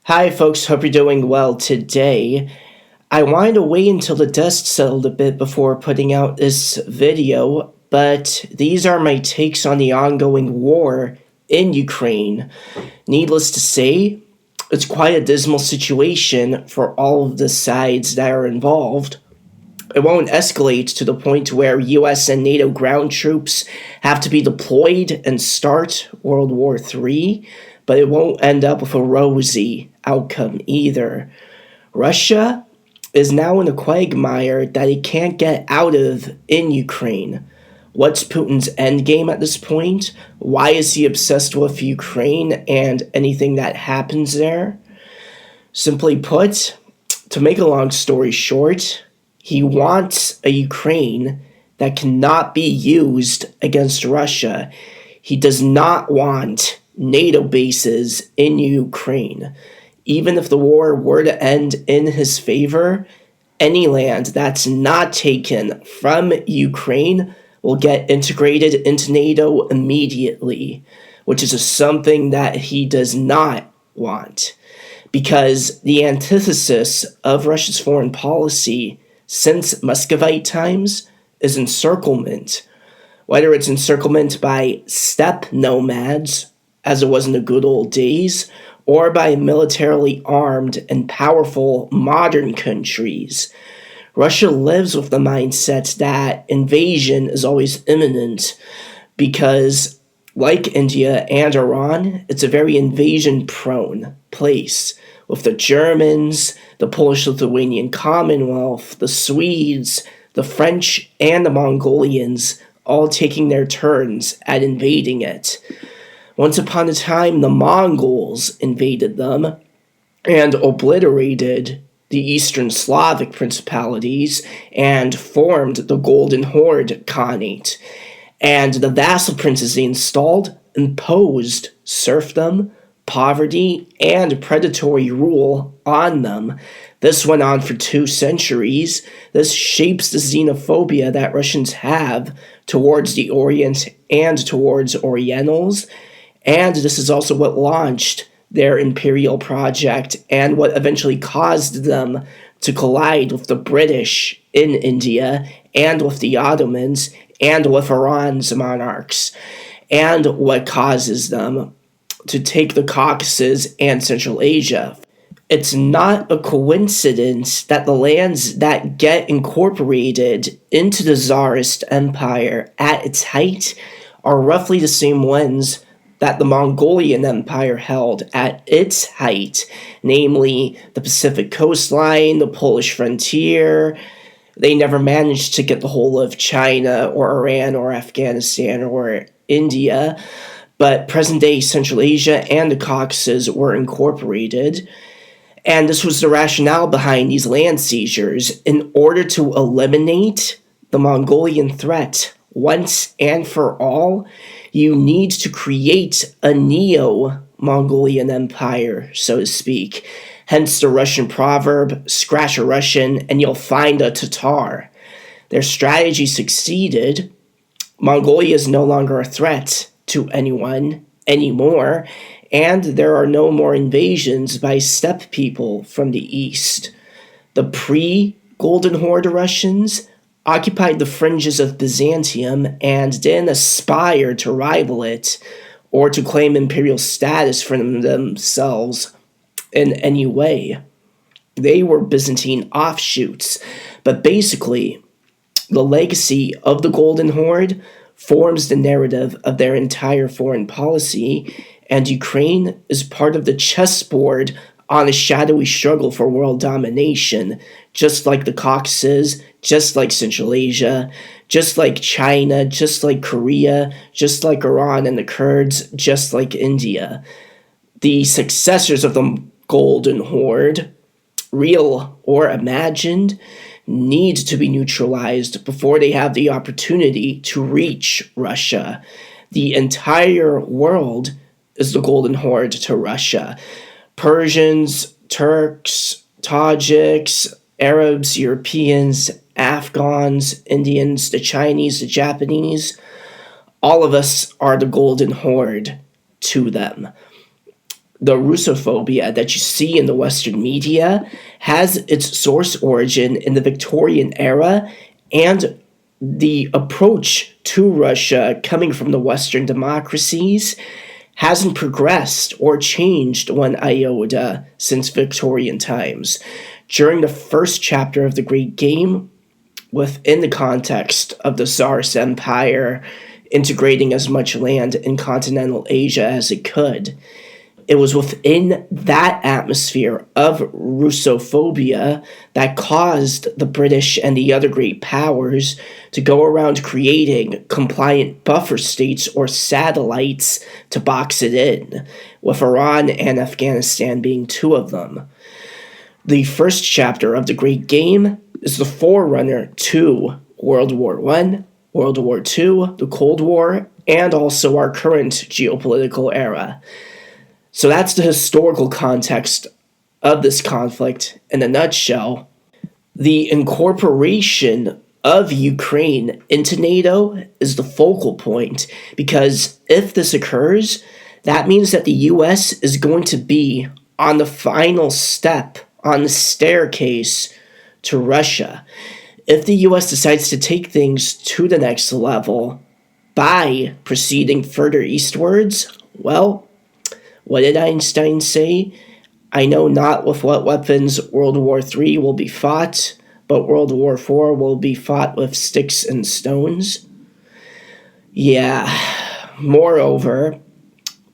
Hi, folks. Hope you're doing well today. I wanted to wait until the dust settled a bit before putting out this video, but these are my takes on the ongoing war in Ukraine. Needless to say, it's quite a dismal situation for all of the sides that are involved. It won't escalate to the point where US and NATO ground troops have to be deployed and start World War III, but it won't end up with a rosy outcome either. Russia is now in a quagmire that it can't get out of in Ukraine. What's Putin's endgame at this point? Why is he obsessed with Ukraine and anything that happens there? Simply put, to make a long story short, he wants a Ukraine that cannot be used against Russia. He does not want NATO bases in Ukraine. Even if the war were to end in his favor, any land that's not taken from Ukraine will get integrated into NATO immediately, which is something that he does not want. Because the antithesis of Russia's foreign policy since Muscovite times is encirclement. Whether it's encirclement by steppe nomads, as it was in the good old days, or by militarily armed and powerful modern countries. Russia lives with the mindset that invasion is always imminent because, like India and Iran, it's a very invasion-prone place, with the Germans, the Polish-Lithuanian Commonwealth, the Swedes, the French, and the Mongolians all taking their turns at invading it. Once upon a time, the Mongols invaded them and obliterated the Eastern Slavic principalities and formed the Golden Horde Khanate. And the vassal princes they installed imposed serfdom, poverty, and predatory rule on them. This went on for 2 centuries. This shapes the xenophobia that Russians have towards the Orient and towards Orientals. And this is also what launched their imperial project and what eventually caused them to collide with the British in India and with the Ottomans and with Iran's monarchs, and what causes them to take the Caucasus and Central Asia. It's not a coincidence that the lands that get incorporated into the Tsarist Empire at its height are roughly the same ones that the Mongolian Empire held at its height, namely the Pacific coastline, the Polish frontier. They never managed to get the whole of China or Iran or Afghanistan or India, but present-day Central Asia and the Caucasus were incorporated. And this was the rationale behind these land seizures in order to eliminate the Mongolian threat once and for all. You need to create a neo-Mongolian empire, so to speak. Hence the Russian proverb, scratch a Russian and you'll find a Tatar. Their strategy succeeded. Mongolia is no longer a threat to anyone anymore, and there are no more invasions by steppe people from the east. The pre-Golden Horde Russians occupied the fringes of Byzantium and didn't aspire to rival it or to claim imperial status for themselves in any way. They were Byzantine offshoots, but basically, the legacy of the Golden Horde forms the narrative of their entire foreign policy, and Ukraine is part of the chessboard on a shadowy struggle for world domination, just like the Caucasus, just like Central Asia, just like China, just like Korea, just like Iran and the Kurds, just like India. The successors of the Golden Horde, real or imagined, need to be neutralized before they have the opportunity to reach Russia. The entire world is the Golden Horde to Russia. Persians, Turks, Tajiks, Arabs, Europeans, Afghans, Indians, the Chinese, the Japanese, all of us are the Golden Horde to them. The Russophobia that you see in the Western media has its source origin in the Victorian era, and the approach to Russia coming from the Western democracies hasn't progressed or changed one iota since Victorian times. During the first chapter of the Great Game, within the context of the Tsarist Empire integrating as much land in continental Asia as it could, it was within that atmosphere of Russophobia that caused the British and the other great powers to go around creating compliant buffer states or satellites to box it in, with Iran and Afghanistan being two of them. The first chapter of the Great Game is the forerunner to World War I, World War II, the Cold War, and also our current geopolitical era. So that's the historical context of this conflict in a nutshell. The incorporation of Ukraine into NATO is the focal point, because if this occurs, that means that the US is going to be on the final step on the staircase to Russia. If the US decides to take things to the next level by proceeding further eastwards, well, what did Einstein say? I know not with what weapons World War III will be fought, but World War IV will be fought with sticks and stones. Yeah, moreover,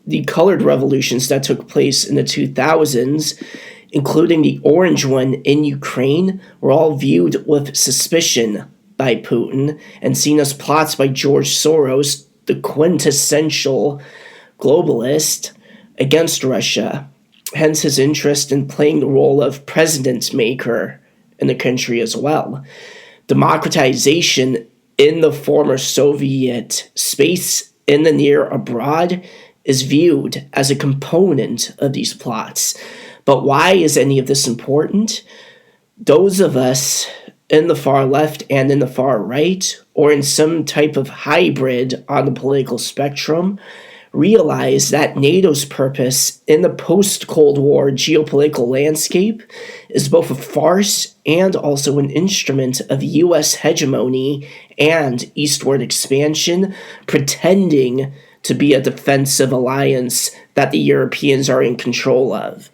the colored revolutions that took place in the 2000s, including the orange one in Ukraine, were all viewed with suspicion by Putin and seen as plots by George Soros, the quintessential globalist, against Russia, hence his interest in playing the role of president maker in the country as well. Democratization in the former Soviet space in the near abroad is viewed as a component of these plots. But why is any of this important? Those of us in the far left and in the far right, or in some type of hybrid on the political spectrum, realize that NATO's purpose in the post-Cold War geopolitical landscape is both a farce and also an instrument of US hegemony and eastward expansion, pretending to be a defensive alliance that the Europeans are in control of.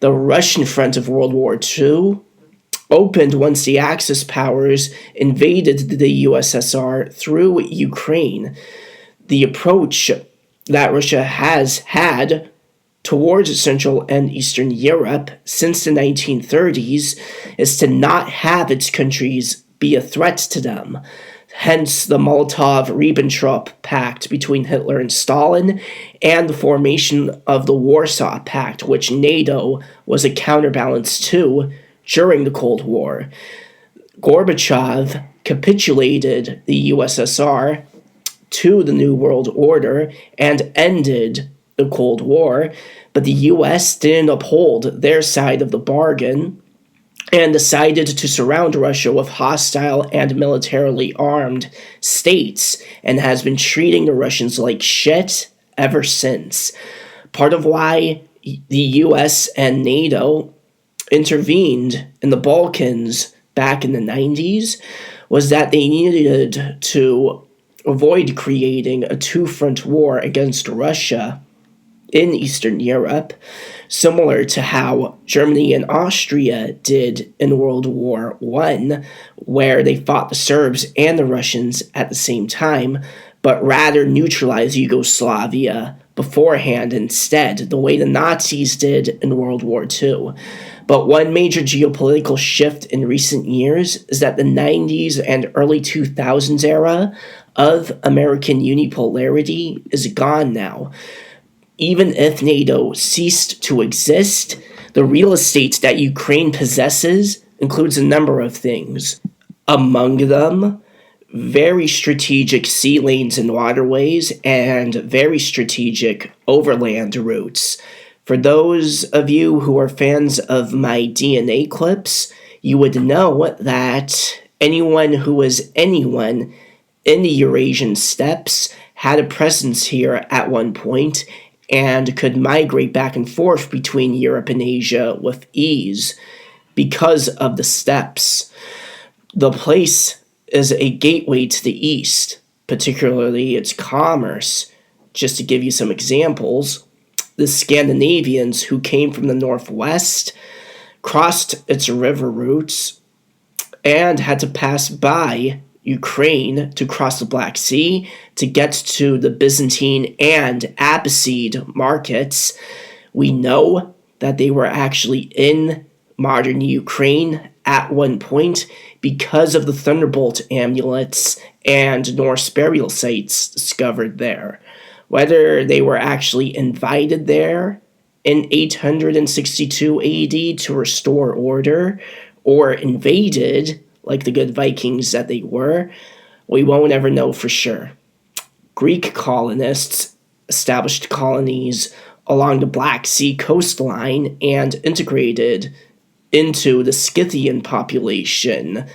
The Russian front of World War II opened once the Axis powers invaded the USSR through Ukraine. The approach that Russia has had towards Central and Eastern Europe since the 1930s is to not have its countries be a threat to them. Hence the Molotov-Ribbentrop Pact between Hitler and Stalin, and the formation of the Warsaw Pact, which NATO was a counterbalance to during the Cold War. Gorbachev capitulated the USSR to the New World Order and ended the Cold War, but the US didn't uphold their side of the bargain and decided to surround Russia with hostile and militarily armed states, and has been treating the Russians like shit ever since. Part of why the US and NATO intervened in the Balkans back in the 90s was that they needed to avoid creating a two-front war against Russia in Eastern Europe, similar to how Germany and Austria did in World War I, where they fought the Serbs and the Russians at the same time, but rather neutralize Yugoslavia beforehand instead, the way the Nazis did in World War II. But one major geopolitical shift in recent years is that the 90s and early 2000s era of American unipolarity is gone now. Even if NATO ceased to exist, the real estate that Ukraine possesses includes a number of things. Among them, very strategic sea lanes and waterways, and very strategic overland routes. For those of you who are fans of my DNA clips, you would know that anyone who was anyone in the Eurasian steppes had a presence here at one point, and could migrate back and forth between Europe and Asia with ease because of the steppes. The place is a gateway to the east, particularly its commerce. Just to give you some examples, the Scandinavians who came from the northwest crossed its river routes and had to pass by Ukraine to cross the Black Sea to get to the Byzantine and Abbasid markets. We know that they were actually in modern Ukraine at one point because of the Thunderbolt amulets and Norse burial sites discovered there. Whether they were actually invited there in 862 AD to restore order, or invaded, like the good Vikings that they were, we won't ever know for sure. Greek colonists established colonies along the Black Sea coastline and integrated into the Scythian population.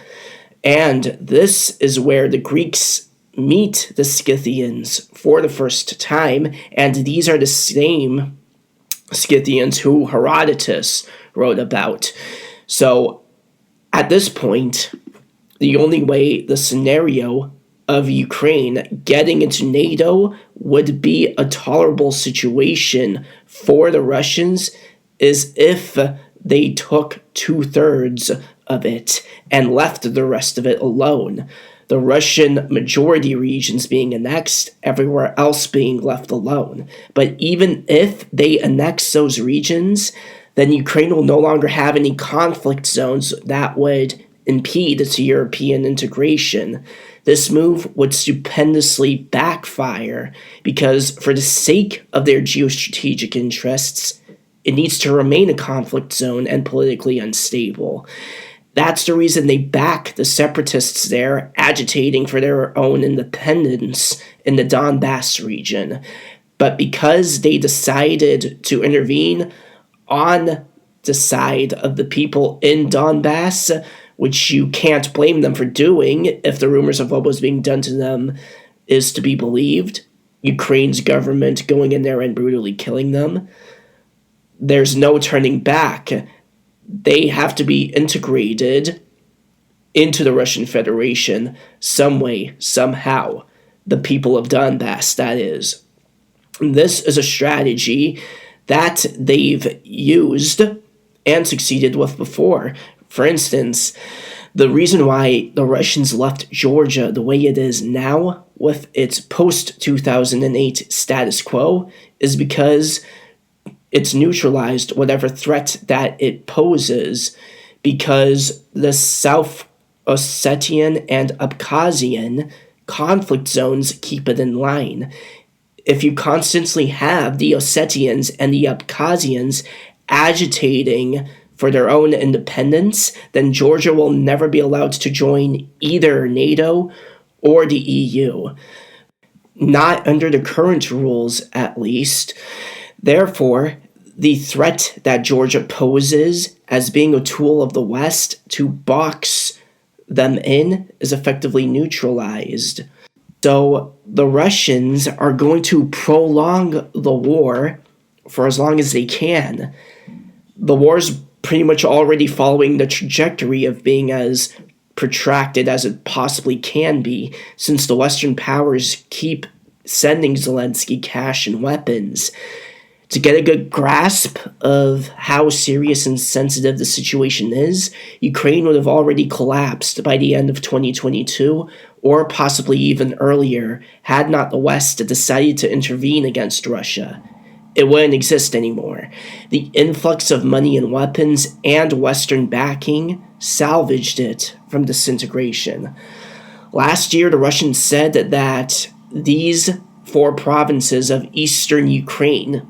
And this is where the Greeks meet the Scythians for the first time, and these are the same Scythians who Herodotus wrote about. So, at this point, the only way the scenario of Ukraine getting into NATO would be a tolerable situation for the Russians is if they took 2/3 of it and left the rest of it alone. The Russian majority regions being annexed, everywhere else being left alone. But even if they annex those regions, then Ukraine will no longer have any conflict zones that would impede its European integration. This move would stupendously backfire because, for the sake of their geostrategic interests, it needs to remain a conflict zone and politically unstable. That's the reason they back the separatists there, agitating for their own independence in the Donbass region. But because they decided to intervene on the side of the people in Donbass, which you can't blame them for doing if the rumors of what was being done to them is to be believed, Ukraine's government going in there and brutally killing them, there's no turning back. They have to be integrated into the Russian Federation some way, somehow. The people of Donbass, that is. And this is a strategy that they've used and succeeded with before. For instance, the reason why the Russians left Georgia the way it is now with its post-2008 status quo is because it's neutralized whatever threat that it poses, because the South Ossetian and Abkhazian conflict zones keep it in line. If you constantly have the Ossetians and the Abkhazians agitating for their own independence, then Georgia will never be allowed to join either NATO or the EU. Not under the current rules, at least. Therefore, the threat that Georgia poses as being a tool of the West to box them in is effectively neutralized. So the Russians are going to prolong the war for as long as they can. The war's pretty much already following the trajectory of being as protracted as it possibly can be, since the Western powers keep sending Zelensky cash and weapons. To get a good grasp of how serious and sensitive the situation is, Ukraine would have already collapsed by the end of 2022, or possibly even earlier, had not the West decided to intervene against Russia. It wouldn't exist anymore. The influx of money and weapons and Western backing salvaged it from disintegration. Last year, the Russians said that these 4 provinces of eastern Ukraine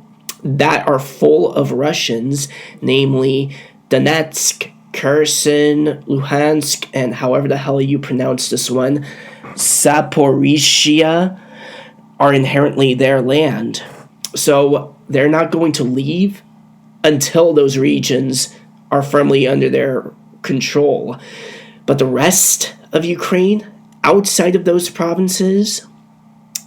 that are full of Russians, namely Donetsk, Kherson, Luhansk, and however the hell you pronounce this one, Zaporizhia, are inherently their land. So they're not going to leave until those regions are firmly under their control. But the rest of Ukraine, outside of those provinces,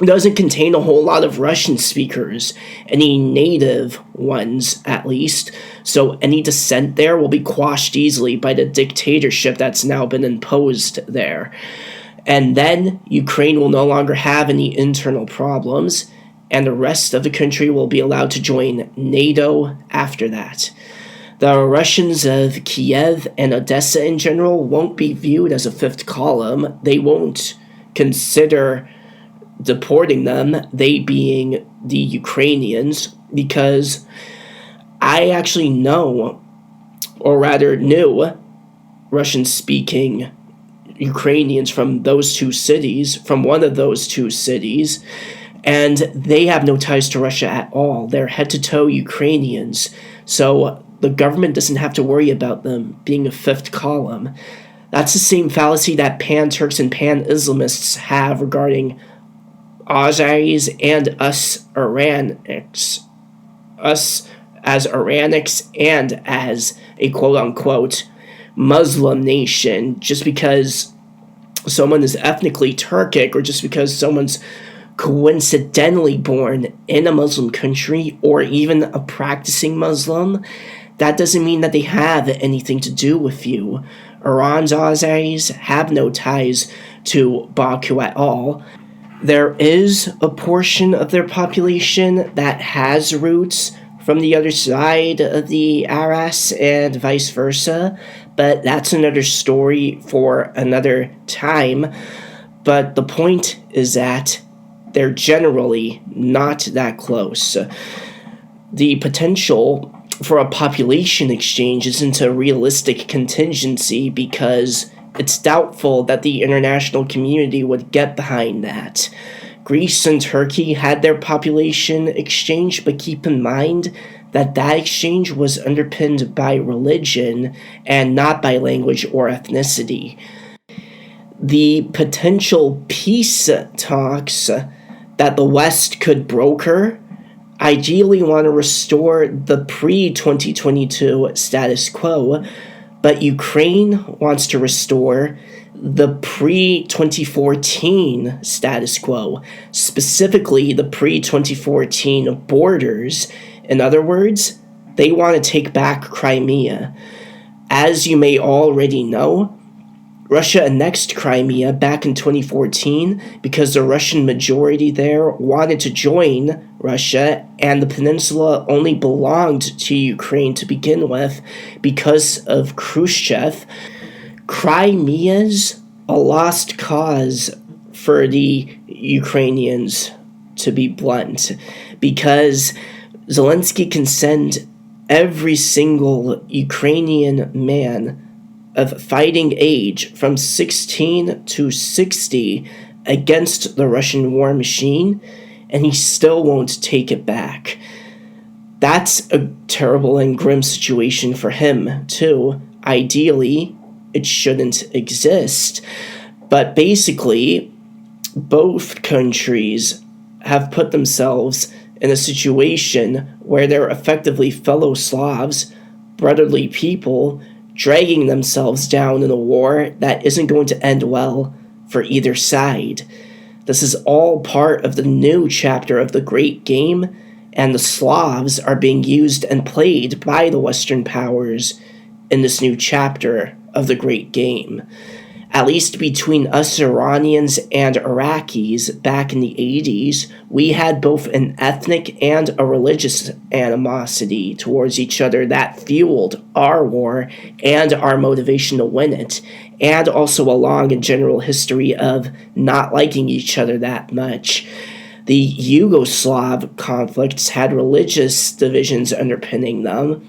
doesn't contain a whole lot of Russian speakers, any native ones at least, so any dissent there will be quashed easily by the dictatorship that's now been imposed there. And then Ukraine will no longer have any internal problems, and the rest of the country will be allowed to join NATO after that. The Russians of Kiev and Odessa in general won't be viewed as a fifth column. They won't consider deporting them, they being the Ukrainians, because I actually know, or rather knew, Russian-speaking Ukrainians from those two cities, from one of those two cities, and they have no ties to Russia at all. They're head-to-toe Ukrainians, so the government doesn't have to worry about them being a fifth column. That's the same fallacy that pan-Turks and pan-Islamists have regarding Azeris and us Iranics. Us as Iranics and as a quote-unquote Muslim nation, just because someone is ethnically Turkic or just because someone's coincidentally born in a Muslim country or even a practicing Muslim, that doesn't mean that they have anything to do with you. Iran's Azeris have no ties to Baku at all. There is a portion of their population that has roots from the other side of the Aras and vice versa, but that's another story for another time. But the point is that they're generally not that close. The potential for a population exchange isn't a realistic contingency because it's doubtful that the international community would get behind that. Greece and Turkey had their population exchange, but keep in mind that that exchange was underpinned by religion and not by language or ethnicity. The potential peace talks that the West could broker ideally want to restore the pre-2022 status quo, but Ukraine wants to restore the pre-2014 status quo, specifically the pre-2014 borders. In other words, they want to take back Crimea. As you may already know, Russia annexed Crimea back in 2014 because the Russian majority there wanted to join Russia, and the peninsula only belonged to Ukraine to begin with because of Khrushchev. Crimea's a lost cause for the Ukrainians, to be blunt, because Zelensky can send every single Ukrainian man of fighting age from 16 to 60 against the Russian war machine, and he still won't take it back. That's a terrible and grim situation for him, too. Ideally, it shouldn't exist. But basically, both countries have put themselves in a situation where they're effectively fellow Slavs, brotherly people, dragging themselves down in a war that isn't going to end well for either side. This is all part of the new chapter of the Great Game, and the Slavs are being used and played by the Western powers in this new chapter of the Great Game. At least between us Iranians and Iraqis back in the 80s, we had both an ethnic and a religious animosity towards each other that fueled our war and our motivation to win it, and also a long and general history of not liking each other that much. The Yugoslav conflicts had religious divisions underpinning them,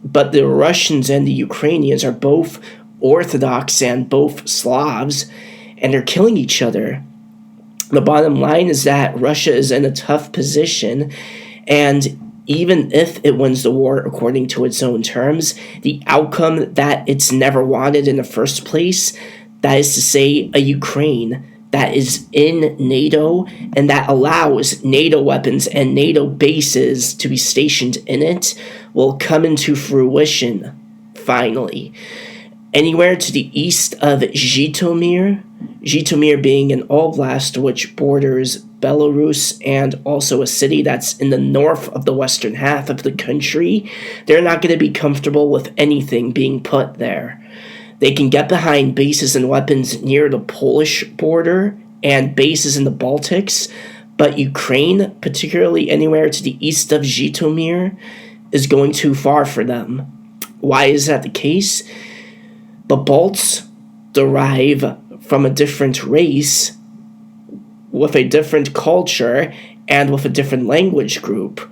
but the Russians and the Ukrainians are both Orthodox and both Slavs, and they're killing each other. The bottom line is that Russia is in a tough position, and even if it wins the war according to its own terms, the outcome that it's never wanted in the first place, that is to say, a Ukraine that is in NATO and that allows NATO weapons and NATO bases to be stationed in it, will come into fruition, finally. Anywhere to the east of Zhytomyr, Zhytomyr being an oblast which borders Belarus and also a city that's in the north of the western half of the country, they're not going to be comfortable with anything being put there. They can get behind bases and weapons near the Polish border and bases in the Baltics, but Ukraine, particularly anywhere to the east of Zhytomyr, is going too far for them. Why is that the case? The Balts derive from a different race with a different culture and with a different language group.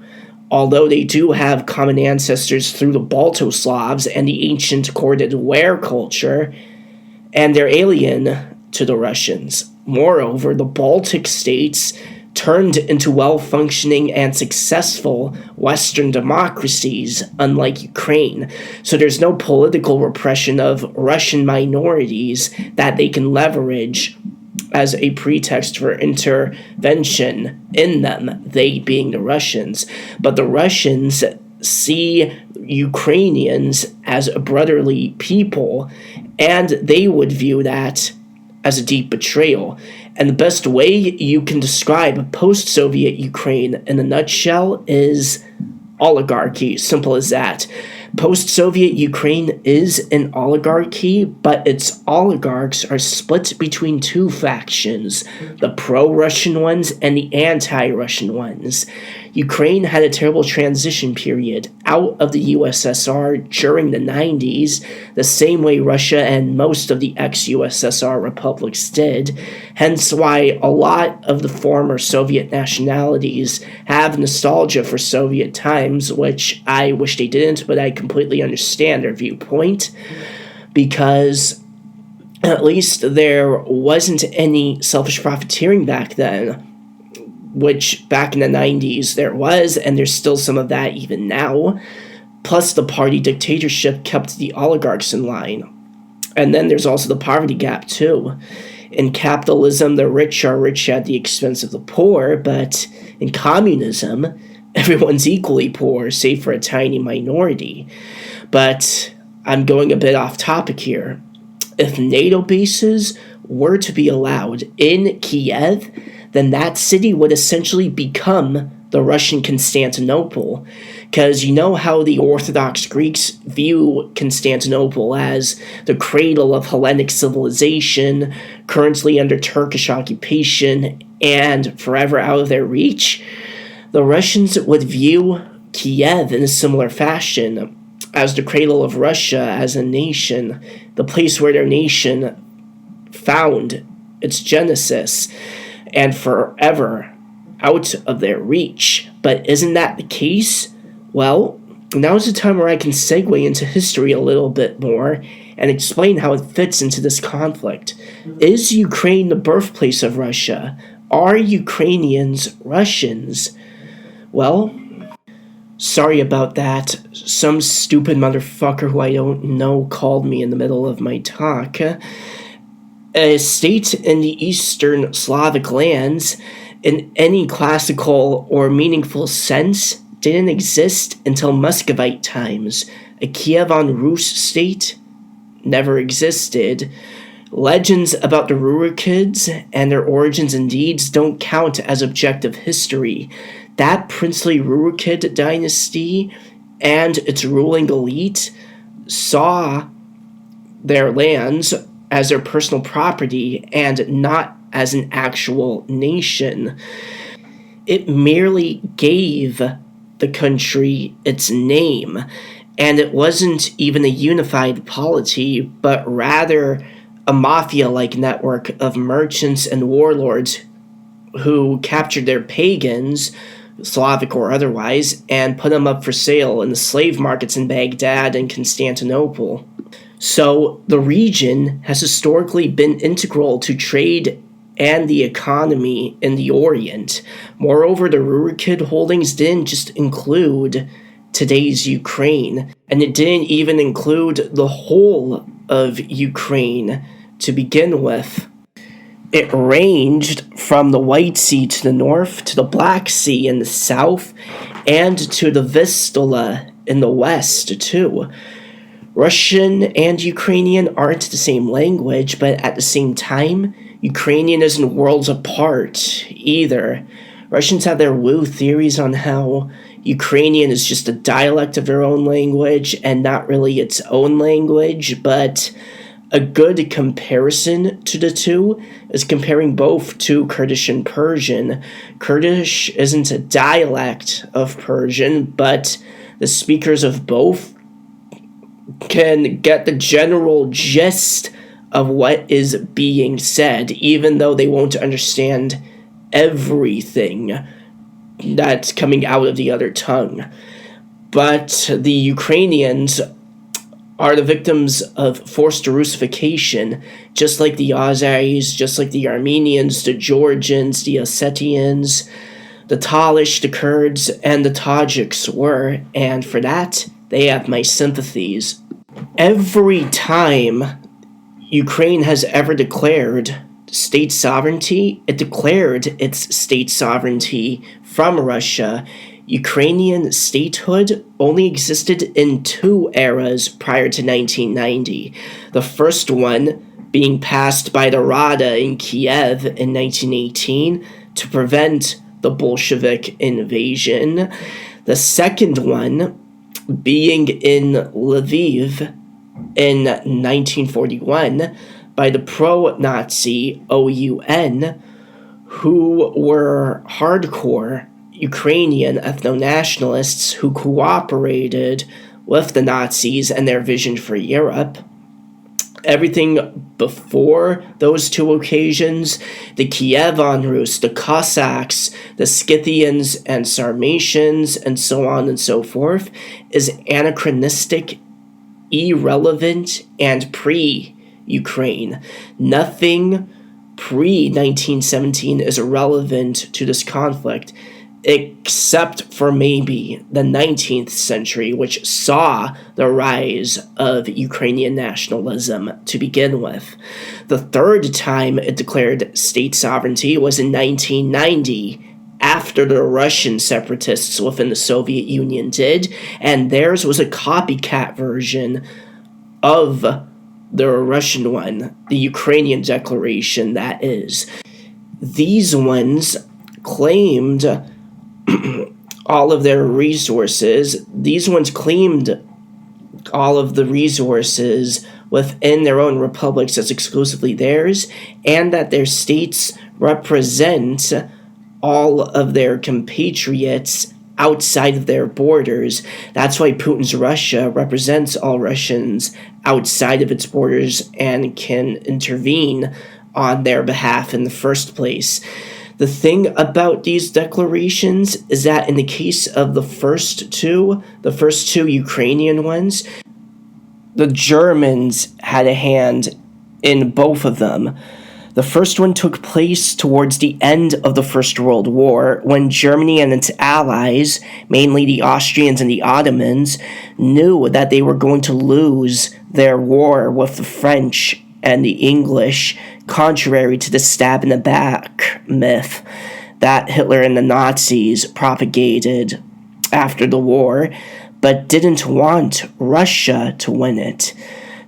Although they do have common ancestors through the Baltoslavs and the ancient corded ware culture, and they're alien to the Russians. Moreover, the Baltic states turned into well-functioning and successful Western democracies, unlike Ukraine. So there's no political repression of Russian minorities that they can leverage as a pretext for intervention in them, they being the Russians. But the Russians see Ukrainians as a brotherly people, and they would view that as a deep betrayal. And the best way you can describe post-Soviet Ukraine in a nutshell is oligarchy. Simple as that. Post-Soviet Ukraine is an oligarchy, but its oligarchs are split between two factions, the pro-Russian ones and the anti-Russian ones. Ukraine had a terrible transition period out of the USSR during the 90s, the same way Russia and most of the ex-USSR republics did, hence why a lot of the former Soviet nationalities have nostalgia for Soviet times, which I wish they didn't, but I completely understand their viewpoint, because at least there wasn't any selfish profiteering back then, which back in the 90s there was, and there's still some of that even now. Plus, the party dictatorship kept the oligarchs in line. And then there's also the poverty gap, too. In capitalism, the rich are rich at the expense of the poor, but in communism, everyone's equally poor, save for a tiny minority. But I'm going a bit off topic here. If NATO bases were to be allowed in Kiev, then that city would essentially become the Russian Constantinople. Because you know how the Orthodox Greeks view Constantinople as the cradle of Hellenic civilization, currently under Turkish occupation, and forever out of their reach? The Russians would view Kiev in a similar fashion, as the cradle of Russia as a nation, the place where their nation found its genesis, and forever out of their reach. But isn't that the case? Well, now's the time where I can segue into history a little bit more and explain how it fits into this conflict. Is Ukraine the birthplace of Russia? Are Ukrainians Russians? Well, sorry about that. Some stupid motherfucker who I don't know called me in the middle of my talk. A state in the Eastern Slavic lands, in any classical or meaningful sense, didn't exist until Muscovite times. A Kievan Rus state never existed. Legends about the Rurikids and their origins and deeds don't count as objective history. That princely Rurikid dynasty and its ruling elite saw their lands as their personal property and not as an actual nation. It merely gave the country its name, and it wasn't even a unified polity, but rather a mafia-like network of merchants and warlords who captured their pagans, Slavic or otherwise, and put them up for sale in the slave markets in Baghdad and Constantinople. So the region has historically been integral to trade and the economy in the Orient. Moreover, the Rurikid holdings didn't just include today's Ukraine, and it didn't even include the whole of Ukraine to begin with. It ranged from the White Sea to the north, to the Black Sea in the south, and to the Vistula in the west, too. Russian and Ukrainian aren't the same language, but at the same time, Ukrainian isn't worlds apart either. Russians have their woo theories on how Ukrainian is just a dialect of their own language and not really its own language, but a good comparison to the two is comparing both to Kurdish and Persian. Kurdish isn't a dialect of Persian, but the speakers of both can get the general gist of what is being said, even though they won't understand everything that's coming out of the other tongue. But the Ukrainians are the victims of forced Russification, just like the Azeris, just like the Armenians, the Georgians, the Ossetians, the Talish, the Kurds, and the Tajiks were, and for that, they have my sympathies. Every time Ukraine has ever declared state sovereignty, it declared its state sovereignty from Russia. Ukrainian statehood only existed in two eras prior to 1990. The first one being passed by the Rada in Kiev in 1918 to prevent the Bolshevik invasion. The second one being in Lviv in 1941 by the pro-Nazi OUN, who were hardcore Ukrainian ethno-nationalists who cooperated with the Nazis and their vision for Europe. Everything before those two occasions, the Kievan Rus, the Cossacks, the Scythians and Sarmatians, and so on and so forth, is anachronistic, irrelevant, and pre-Ukraine. Nothing pre-1917 is relevant to this conflict, except for maybe the 19th century, which saw the rise of Ukrainian nationalism to begin with. The third time it declared state sovereignty was in 1990, after the Russian separatists within the Soviet Union did, and theirs was a copycat version of the Russian one, the Ukrainian declaration, that is. These ones claimed all of their resources. These ones claimed all of the resources within their own republics as exclusively theirs, and that their states represent all of their compatriots outside of their borders. That's why Putin's Russia represents all Russians outside of its borders and can intervene on their behalf in the first place. The thing about these declarations is that in the case of the first two Ukrainian ones, the Germans had a hand in both of them. The first one took place towards the end of the First World War, when Germany and its allies, mainly the Austrians and the Ottomans, knew that they were going to lose their war with the French and the English, contrary to the stab in the back myth that Hitler and the Nazis propagated after the war, but didn't want Russia to win it.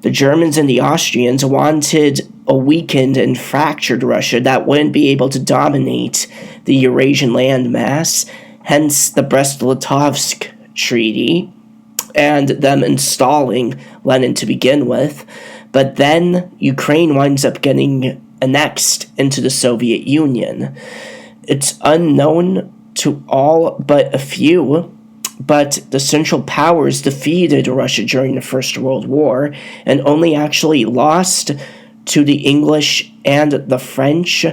The Germans and the Austrians wanted a weakened and fractured Russia that wouldn't be able to dominate the Eurasian landmass, hence the Brest-Litovsk Treaty, and them installing Lenin to begin with. But then Ukraine winds up getting annexed into the Soviet Union. It's unknown to all but a few, but the Central Powers defeated Russia during the First World War and only actually lost to the English and the French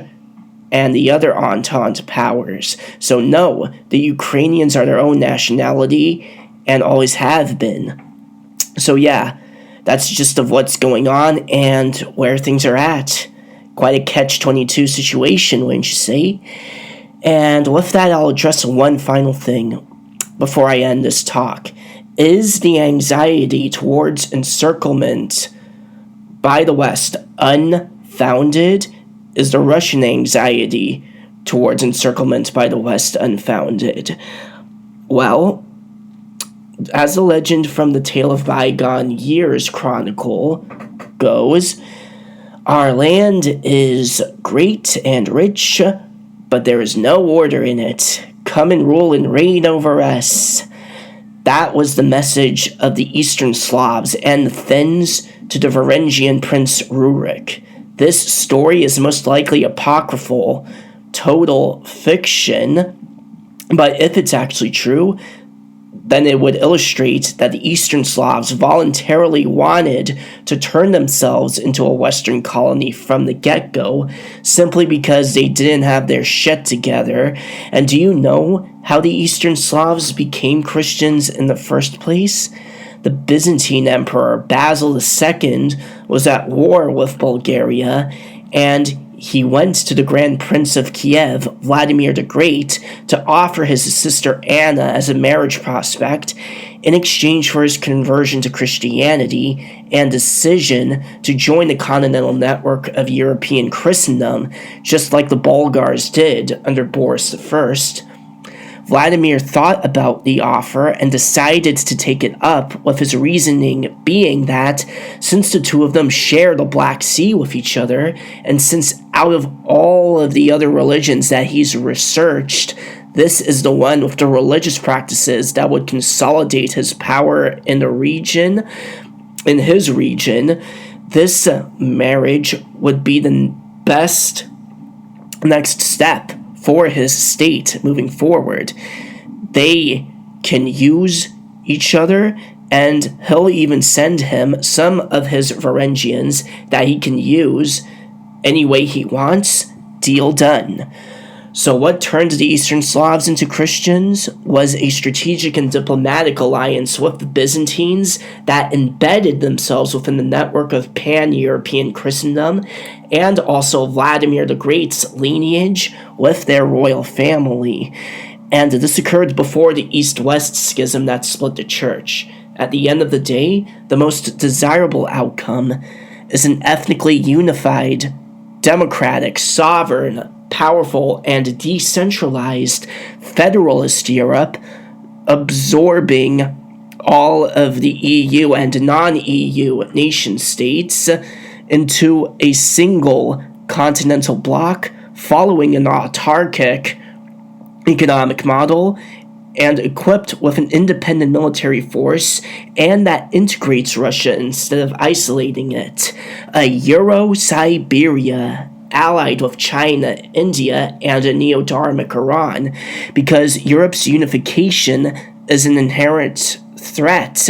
and the other Entente powers. So no, the Ukrainians are their own nationality and always have been. So yeah, that's just of what's going on and where things are at. Quite a catch-22 situation, wouldn't you say? And with that, I'll address one final thing before I end this talk. Is the anxiety towards encirclement by the West unfounded? Is the Russian anxiety towards encirclement by the West unfounded? Well, as the legend from the Tale of Bygone Years chronicle goes, Our land is great and rich, but there is no order in it. Come and rule and reign over us. That was the message of the Eastern Slavs and the Finns to the Varangian prince Rurik. This story is most likely apocryphal, total fiction, but if it's actually true, then it would illustrate that the Eastern Slavs voluntarily wanted to turn themselves into a Western colony from the get-go, simply because they didn't have their shit together. And do you know how the Eastern Slavs became Christians in the first place? The Byzantine Emperor Basil II was at war with Bulgaria, and he went to the Grand Prince of Kiev, Vladimir the Great, to offer his sister Anna as a marriage prospect in exchange for his conversion to Christianity and decision to join the continental network of European Christendom, just like the Bulgars did under Boris I. Vladimir thought about the offer and decided to take it up, with his reasoning being that since the two of them share the Black Sea with each other, and since out of all of the other religions that he's researched, this is the one with the religious practices that would consolidate his power in the region, in his region, this marriage would be the best next step for his state moving forward. They can use each other, and he'll even send him some of his Varangians that he can use any way he wants. Deal done. So what turned the Eastern Slavs into Christians was a strategic and diplomatic alliance with the Byzantines that embedded themselves within the network of pan-European Christendom, and also Vladimir the Great's lineage with their royal family. And this occurred before the East-West schism that split the church. At the end of the day, the most desirable outcome is an ethnically unified, democratic, sovereign, powerful, and decentralized federalist Europe, absorbing all of the EU and non-EU nation states into a single continental bloc, following an autarkic economic model, and equipped with an independent military force, and that integrates Russia instead of isolating it. A Euro-Siberia allied with China, India, and a neo-Dharmic Iran, because Europe's unification is an inherent threat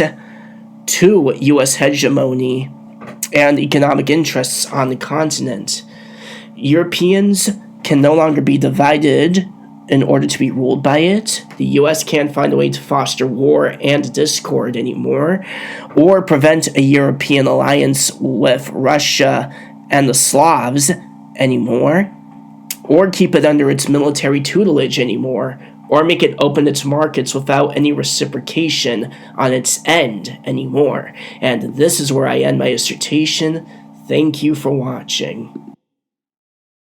to U.S. hegemony and economic interests on the continent. Europeans can no longer be divided in order to be ruled by it. The U.S. can't find a way to foster war and discord anymore, or prevent a European alliance with Russia and the Slavs anymore, or keep it under its military tutelage anymore, or make it open its markets without any reciprocation on its end anymore. And this is where I end my dissertation. Thank you for watching.